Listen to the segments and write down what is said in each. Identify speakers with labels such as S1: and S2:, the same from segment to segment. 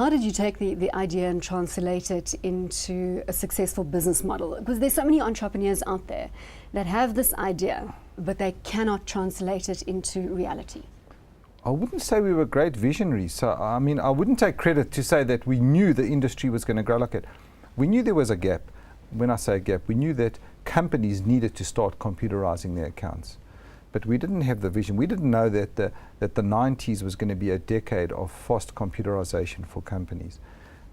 S1: How did you take the idea and translate it into a successful business model? Because there's so many entrepreneurs out there that have this idea, but they cannot translate it into reality.
S2: I wouldn't say we were great visionaries. So, I mean, I wouldn't take credit to say that we knew the industry was going to grow like it. We knew there was a gap. When I say a gap, we knew that companies needed to start computerizing their accounts. But we didn't have the vision. We didn't know that the 90s was going to be a decade of fast computerization for companies.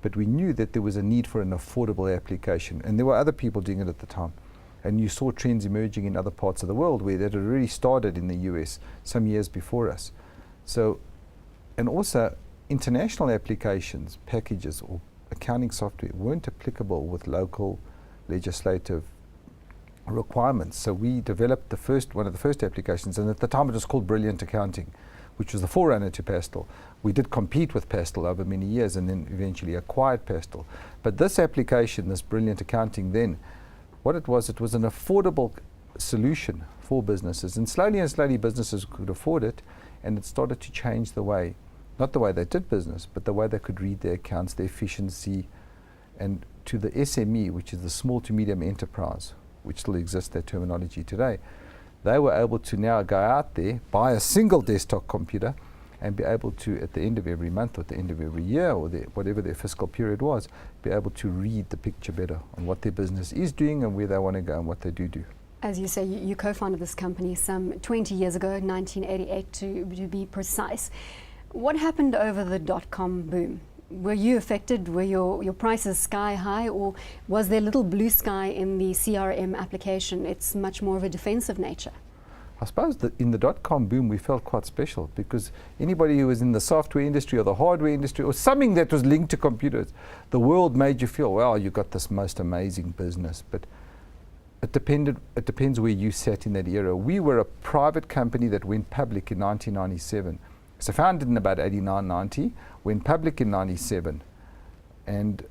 S2: But we knew that there was a need for an affordable application. And there were other people doing it at the time. And you saw trends emerging in other parts of the world where that had already started in the US some years before us. So, and also international applications, packages or accounting software weren't applicable with local legislative requirements. So we developed one of the first applications, and at the time it was called Brilliant Accounting, which was the forerunner to Pastel. We did compete with Pastel over many years and then eventually acquired Pastel. But this application, this Brilliant Accounting, then what it was an affordable solution for businesses, and slowly businesses could afford it, and it started to change the way, not the way they did business, but the way they could read their accounts, their efficiency, and to the SME, which is the small to medium enterprise, which still exists, that terminology today, they were able to now go out there, buy a single desktop computer, and be able to, at the end of every month or at the end of every year or whatever their fiscal period was, be able to read the picture better on what their business is doing and where they want to go and what they do.
S1: As you say, you co-founded this company some 20 years ago, 1988 to be precise. What happened over the dot-com boom? Were you affected? Were your prices sky high, or was there little blue sky in the CRM application? It's much more of a defensive nature.
S2: I suppose that in the dot-com boom we felt quite special, because anybody who was in the software industry or the hardware industry or something that was linked to computers, the world made you feel, well, you got this most amazing business. But it depends where you sat in that era. We were a private company that went public in 1997. So founded in about 89, 90, went public in 97. And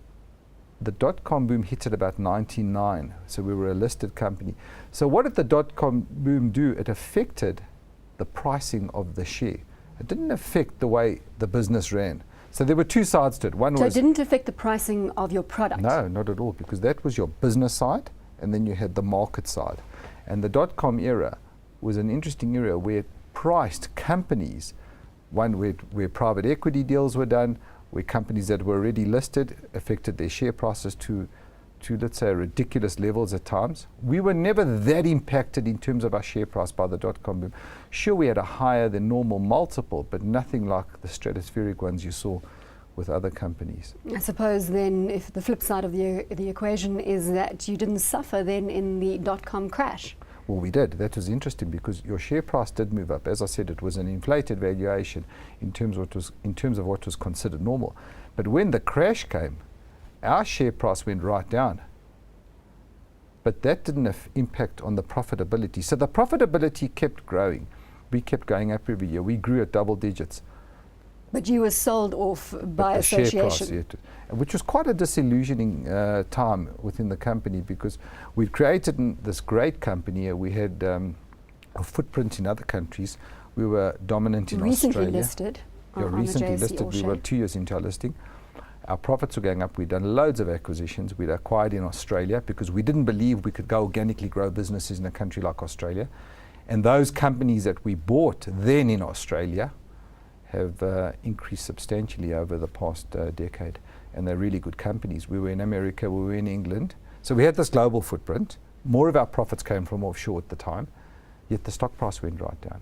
S2: the dot-com boom hit at about 99. So we were a listed company. So what did the dot-com boom do? It affected the pricing of the share. It didn't affect the way the business ran. So there were two sides to it. One was...
S1: So it didn't affect the pricing of your product?
S2: No, not at all, because that was your business side, and then you had the market side. And the dot-com era was an interesting era where it priced companies, one where private equity deals were done, where companies that were already listed affected their share prices to let's say ridiculous levels at times. We were never that impacted in terms of our share price by the dot-com boom. Sure, we had a higher than normal multiple, but nothing like the stratospheric ones you saw with other companies.
S1: I suppose then, if the flip side of the equation is that you didn't suffer then in the dot-com crash.
S2: Well, we did. That was interesting because your share price did move up. As I said, it was an inflated valuation in terms of what was considered normal. But when the crash came, our share price went right down. But that didn't impact on the profitability. So the profitability kept growing. We kept going up every year. We grew at double digits.
S1: But you were sold off by association.
S2: Share price, which was quite a disillusioning time within the company, because we'd created this great company. We had a footprint in other countries. We were dominant in Australia.
S1: Listed
S2: recently listed. We were 2 years into our listing. Our profits were going up. We'd done loads of acquisitions. We'd acquired in Australia because we didn't believe we could go organically grow businesses in a country like Australia. And those companies that we bought then in Australia have increased substantially over the past decade, and they're really good companies. We were in America, we were in England, so we had this global footprint. More of our profits came from offshore at the time, yet the stock price went right down.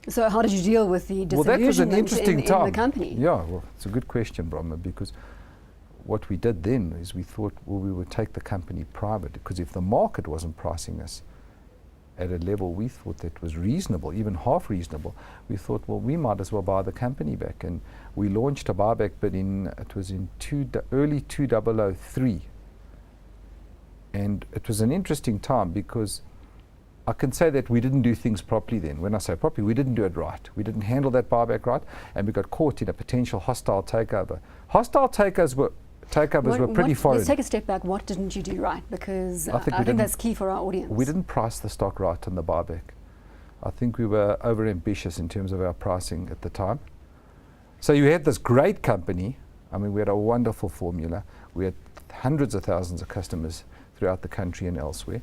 S1: So how did you deal with the disillusionment
S2: that was an interesting
S1: in
S2: time.
S1: The company?
S2: Yeah, well, it's a good question, Brahma, because what we did then is we thought, well, we would take the company private, because if the market wasn't pricing us at a level we thought that was reasonable, even half reasonable, we thought, well, we might as well buy the company back. And we launched a buyback bid in early 2003. And it was an interesting time because I can say that we didn't do things properly then. When I say properly, we didn't do it right. We didn't handle that buyback right, and we got caught in a potential hostile takeover. Hostile takeovers were pretty foreign.
S1: Let's take a step back. What didn't you do right? Because I think that's key for our audience.
S2: We didn't price the stock right on the buyback. I think we were over ambitious in terms of our pricing at the time. So you had this great company. I mean, we had a wonderful formula. We had hundreds of thousands of customers throughout the country and elsewhere.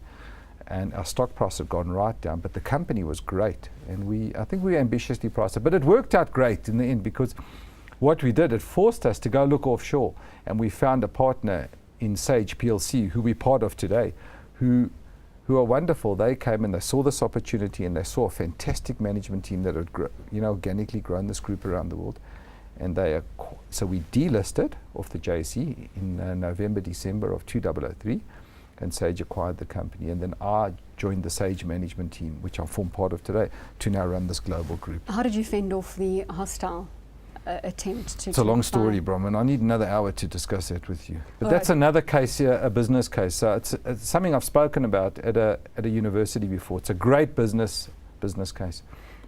S2: And our stock price had gone right down, but the company was great. And I think we ambitiously priced it. But it worked out great in the end, because what we did, it forced us to go look offshore. And we found a partner in Sage PLC, who we're part of today, who are wonderful. They came and they saw this opportunity, and they saw a fantastic management team that had organically grown this group around the world. And so we delisted off the JSE in November, December of 2003, and Sage acquired the company. And then I joined the Sage management team, which I form part of today, to now run this global group.
S1: How did you fend off the hostile attempt to...
S2: It's a long story, Bronwyn. I need another hour to discuss that with you. But that's another case here, a business case. So it's something I've spoken about at a university before. It's a great business case.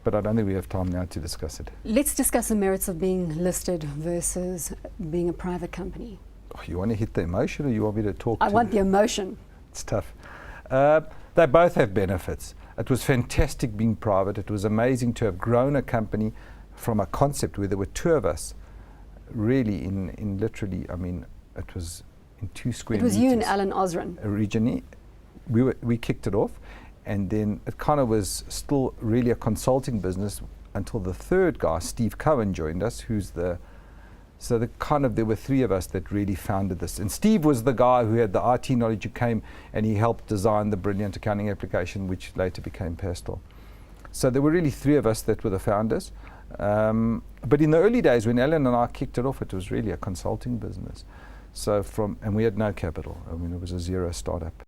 S2: But I don't think we have time now to discuss it.
S1: Let's discuss the merits of being listed versus being a private company.
S2: Oh, you want to hit the emotion, or you want me to talk?
S1: I want the emotion.
S2: It's tough. They both have benefits. It was fantastic being private. It was amazing to have grown a company from a concept where there were two of us, really in literally, I mean, it was in 2 square meters.
S1: It was you and Alan Osran.
S2: Originally, we kicked it off. And then it kind of was still really a consulting business until the third guy, Steve Cohen, joined us, there were 3 of us that really founded this. And Steve was the guy who had the IT knowledge, who came and he helped design the brilliant accounting application, which later became Pestle. So there were really 3 of us that were the founders. But in the early days, when Alan and I kicked it off, it was really a consulting business. And we had no capital. I mean, it was a zero startup.